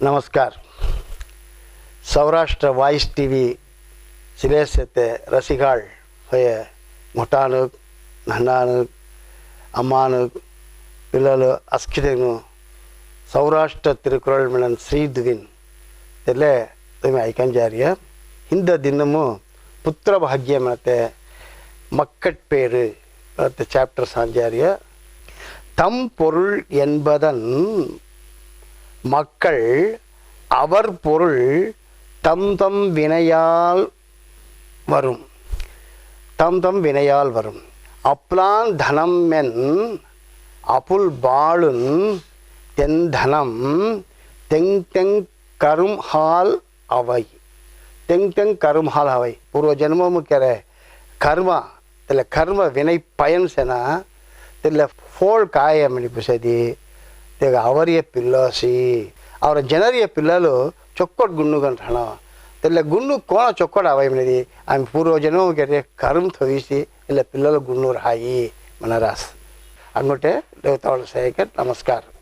नमस्कार Saurashtra voice TV सिलेसते रसिगाळ होय मोठानक नन्नानक अम्मानक पिल्ललु अस्किदेनु सौराष्ट्र तिरुकुरल मिलन श्रीदुविन तेले तुम ऐकंजारिय இந்த தினமும் புத்திர பாக்கியம் மனते மக்கட்பேறு மனते சாப்டர் சாஞ்சாரிய தம் பொருள் என்பதன் மக்கள் அவர் பொருள் தம் தம் வினையால் வரும் அப்லான் தனம் மென் அப்புல் பாலுன் தென் தனம் தெங் தெங் கரும் ஹால் அவை तेंग तेंग कर्म हाल हवाई पूर्व जन्मों में क्या रहे कर्म विनय पयन से ना तेरे फोल काय है मेरी पुछे दी तेरे आवरिये पिल्लासी और जनरिये पिल्लालो चौकट गुन्नु गन रहना तेरे गुन्नु कौन चौकट आवाई मेरी दी आम पूर्व जन्मों में क्या रहे कर्म थोड़ी सी तेरे पिल्लालो गुन्नु रहाई मनारास अंगोटे देवताओं से एक नमस्कार।